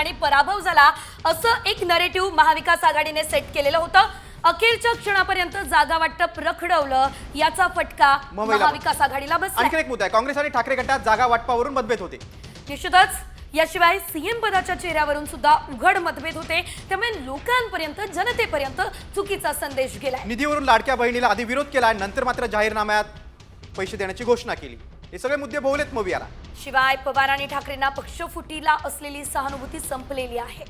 ठिकाणी पराभव झाला असं एक नरेटिव्ह महाविकास आघाडीने सेट केलेलं होतं। अखेरच्या क्षणापर्यंत जागा वाटप रखडवलं, याचा फटका महाविकास आघाडीला बसला। आणखी एक मुद्दा आहे, काँग्रेस आणि ठाकरे गटात जागा वाटपावरून मतभेद होते। निश्चितच याशिवाय सीएम पदाच्या चेहऱ्यावरून सुद्धा उघड मतभेद होते, त्यामुळे लोकांपर्यंत जनतेपर्यंत चुकीचा संदेश गेलाय। निधीवरून लाडक्या बहिणीला आधी विरोध केला, नंतर मात्र जाहीरनाम्यात पैसे देण्याची घोषणा केली। हे सगळे मुद्दे भोवलेत मोवियाला। शिवाय पवार आणि ठाकरेंना पक्षफुटीला असलेली सहानुभूती संपलेली आहे।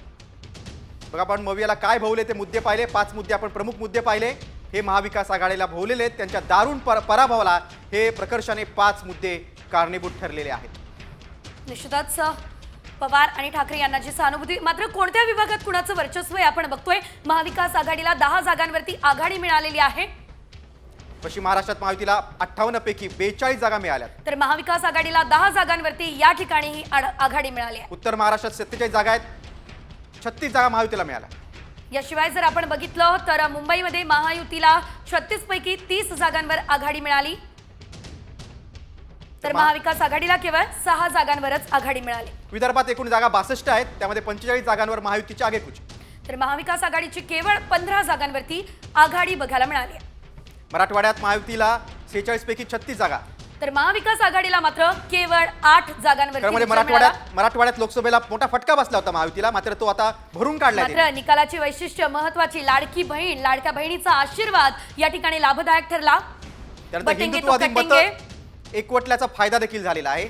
बघा आपण मोवियाला काय भोवले ते मुद्दे पाहिले, 5 मुद्दे आपण प्रमुख मुद्दे पाहिले। हे महाविकास आघाडीला भोवलेले आहेत, त्यांच्या दारुण पराभवाला हे प्रकर्षाने 5 मुद्दे कारणीभूत ठरलेले आहेत। निश्चितच पवार आणि ठाकरे यांना जी सहानुभूती, मात्र कोणत्या विभागात कुणाचं वर्चस्व आहे आपण बघतोय। महाविकास आघाडीला 10 जागांवरती आघाडी मिळालेली आहे। पश्चिम महाराष्ट्रात महायुतीला 58 पैकी 42 जागा मिळाल्या, तर महाविकास आघाडीला 10 जागांवरती या ठिकाणी ही आघाडी मिळाली आहे। उत्तर महाराष्ट्रात 47 जागा आहेत, 36 जागा महायुतीला मिळाल्या। याशिवाय जर आपण बघितलं तर मुंबईमध्ये महायुतीला 36 पैकी 30 जागांवर आघाडी मिळाली, तर महाविकास आघाडीला केवळ 6 जागांवरच आघाडी मिळाली। विदर्भात एकूण जागा 62 आहेत, त्यामध्ये 45 जागांवर महायुतीची आगेकूच, तर महाविकास आघाडीची केवळ 15 जागांवरती आघाडी बघायला मिळाली आहे। मराठवाड्यात महायुतीला 46 पैकी 36 जागा, तर महाविकास आघाडीला मात्र केवळ 8 जागांवरती त्यामुळे मराठवाड्यात लोकसभेला मोठा फटका बसला होता महायुतीला, मात्र तो आता भरून काढला। मात्र निकालाची वैशिष्ट्य महत्वाची, लाडकी बहीण, लाडक्या बहिणीचा आशीर्वाद या ठिकाणी लाभदायक ठरला। हिंदुत्ववादी मतं एकवटल्याचा फायदा देखील झालेला आहे।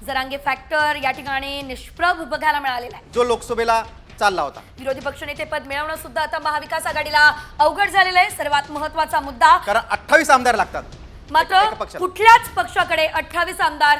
जरांगे फॅक्टर या ठिकाणी निष्प्रभ बघायला मिळालेला आहे, जो लोकसभेला चालला होता। विरोधी पक्षनेते पद मिळवणं सुद्धा आता महाविकास आघाडीला अवघड झालेलं आहे। सर्वात महत्वाचा मुद्दा, कारण 28 आमदार लागतात, मात्र कुठल्याच पक्षाकडे 28 आमदार